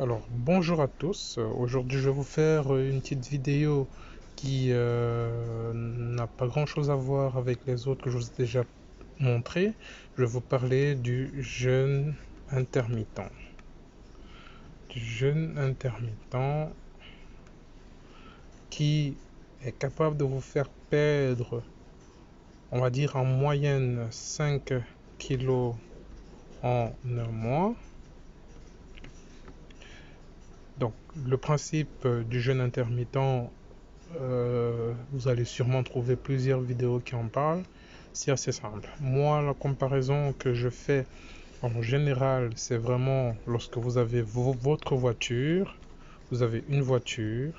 Alors, bonjour à tous. Aujourd'hui, je vais vous faire une petite vidéo qui n'a pas grand-chose à voir avec les autres que je vous ai déjà montré. Je vais vous parler du jeûne intermittent. Du jeûne intermittent qui est capable de vous faire perdre, on va dire en moyenne 5 kilos en un mois. Donc, le principe du jeûne intermittent, vous allez sûrement trouver plusieurs vidéos qui en parlent. C'est assez simple. Moi, la comparaison que je fais en général, c'est vraiment lorsque vous avez votre voiture, vous avez une voiture,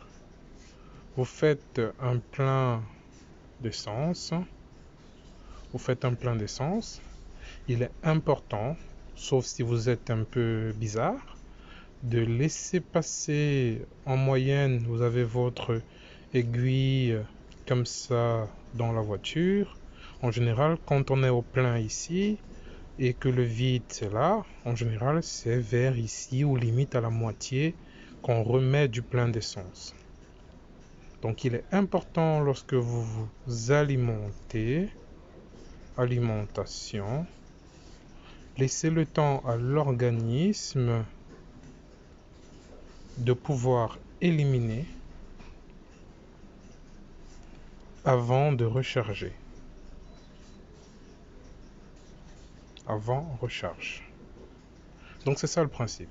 vous faites un plein d'essence, il est important, sauf si vous êtes un peu bizarre, de laisser passer en moyenne, vous avez votre aiguille comme ça dans la voiture. En général, quand on est au plein ici et que le vide c'est là, en général c'est vers ici ou limite à la moitié qu'on remet du plein d'essence. Donc il est important lorsque vous vous alimentez, alimentation, laissez le temps à l'organisme de pouvoir éliminer avant de recharger. Avant recharge. Donc c'est ça le principe.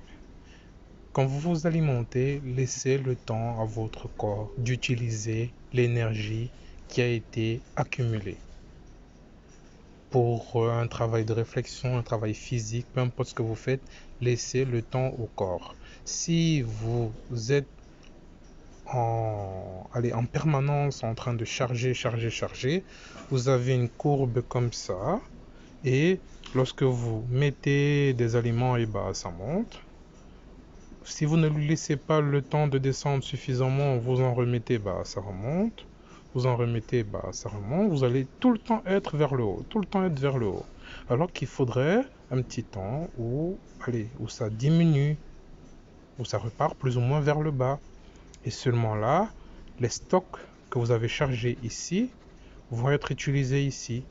Quand vous vous alimentez, laissez le temps à votre corps d'utiliser l'énergie qui a été accumulée. Pour un travail de réflexion, un travail physique, peu importe ce que vous faites, laissez le temps au corps. Si vous êtes en permanence en train de charger, vous avez une courbe comme ça, et lorsque vous mettez des aliments, et ça monte. Si vous ne lui laissez pas le temps de descendre suffisamment, vous en remettez, ça remonte. Vous en remettez, ça remonte. Vous allez tout le temps être vers le haut, Alors qu'il faudrait un petit temps où ça diminue, où ça repart plus ou moins vers le bas. Et seulement là, les stocks que vous avez chargés ici vont être utilisés ici.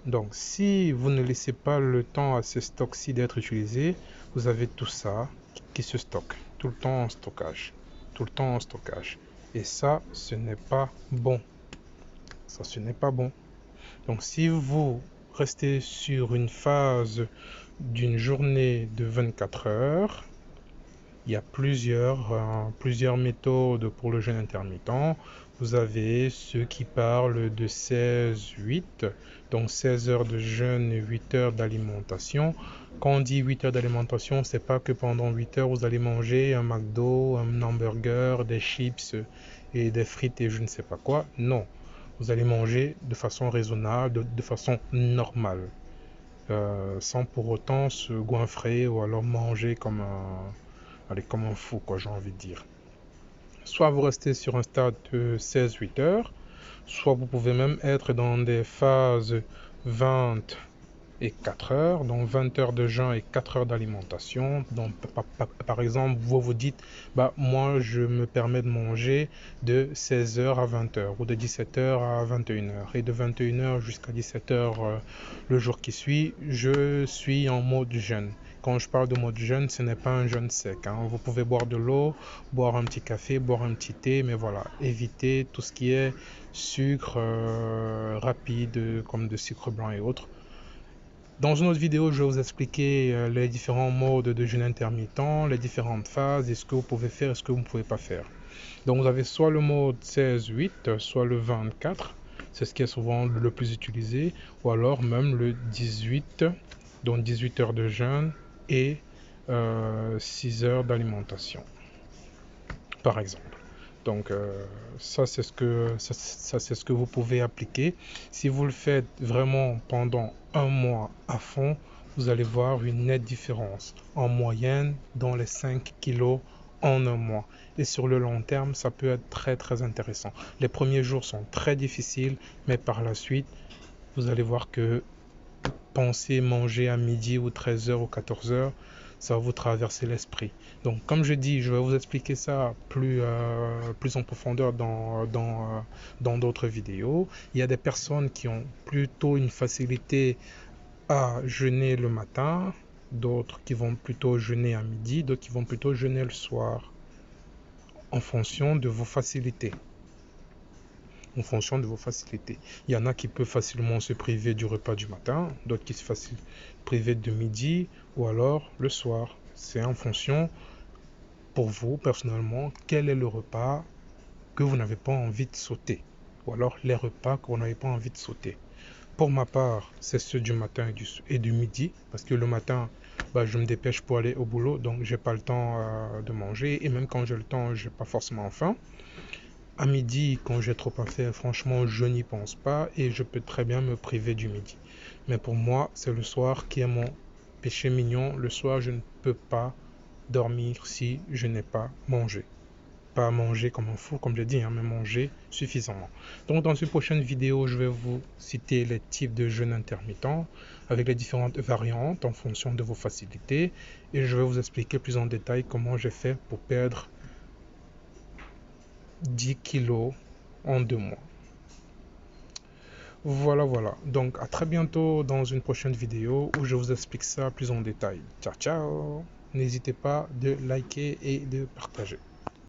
Donc, si vous ne laissez pas le temps à ces stocks-ci d'être utilisés, vous avez tout ça qui se stocke, tout le temps en stockage. Et ça, ce n'est pas bon. Donc, si vous restez sur une phase d'une journée de 24 heures, il y a plusieurs méthodes pour le jeûne intermittent. Vous avez ceux qui parlent de 16-8, donc 16 heures de jeûne et 8 heures d'alimentation. Quand on dit 8 heures d'alimentation, c'est pas que pendant 8 heures vous allez manger un McDo, un hamburger, des chips et des frites et je ne sais pas quoi. Non, vous allez manger de façon raisonnable, de façon normale, sans pour autant se goinfrer ou alors manger comme un fou, quoi, j'ai envie de dire. Soit vous restez sur un stade de 16-8 heures, soit vous pouvez même être dans des phases 20 et 4 heures, donc 20 heures de jeûne et 4 heures d'alimentation. Donc, par exemple, vous vous dites, moi, je me permets de manger de 16 heures à 20 heures ou de 17 heures à 21 heures. Et de 21 heures jusqu'à 17 heures le jour qui suit, je suis en mode jeûne. Quand je parle de mode jeûne, ce n'est pas un jeûne sec. Vous pouvez boire de l'eau, boire un petit café, boire un petit thé, mais voilà, évitez tout ce qui est sucre rapide, comme de sucre blanc et autres. Dans une autre vidéo, je vais vous expliquer les différents modes de jeûne intermittent, les différentes phases, et ce que vous pouvez faire et ce que vous ne pouvez pas faire. Donc vous avez soit le mode 16-8, soit le 24, c'est ce qui est souvent le plus utilisé, ou alors même le 18, donc 18 heures de jeûne et 6 heures d'alimentation, par exemple. Donc ça c'est ce que vous pouvez appliquer. Si vous le faites vraiment pendant un mois à fond, vous allez voir une nette différence en moyenne dans les 5 kilos en un mois. Et sur le long terme, ça peut être très très intéressant. Les premiers jours sont très difficiles, mais par la suite, vous allez voir que penser manger à midi ou 13 heures ou 14 heures, ça va vous traverser l'esprit. Donc, comme je dis, je vais vous expliquer ça plus en profondeur dans d'autres vidéos. Il y a des personnes qui ont plutôt une facilité à jeûner le matin, d'autres qui vont plutôt jeûner à midi, d'autres qui vont plutôt jeûner le soir, en fonction de vos facilités. En fonction de vos facilités. Il y en a qui peuvent facilement se priver du repas du matin, d'autres qui se priver de midi ou alors le soir. C'est en fonction, pour vous personnellement, quel est le repas que vous n'avez pas envie de sauter, ou alors les repas que vous n'avez pas envie de sauter. Pour ma part, c'est ceux du matin et du midi, parce que le matin, je me dépêche pour aller au boulot, donc j'ai pas le temps de manger, et même quand j'ai le temps, j'ai pas forcément faim. À midi, quand j'ai trop à faire, franchement, je n'y pense pas, et je peux très bien me priver du midi. Mais pour moi, c'est le soir qui est mon péché mignon. Le soir, je ne peux pas dormir si je n'ai pas mangé. Pas manger comme un fou, comme je dis, mais manger suffisamment. Donc dans une prochaine vidéo, je vais vous citer les types de jeûne intermittent avec les différentes variantes en fonction de vos facilités, et je vais vous expliquer plus en détail comment j'ai fait pour perdre 10 kilos en 2 mois. Voilà. Donc à très bientôt dans une prochaine vidéo où je vous explique ça plus en détail. Ciao. N'hésitez pas de liker et de partager.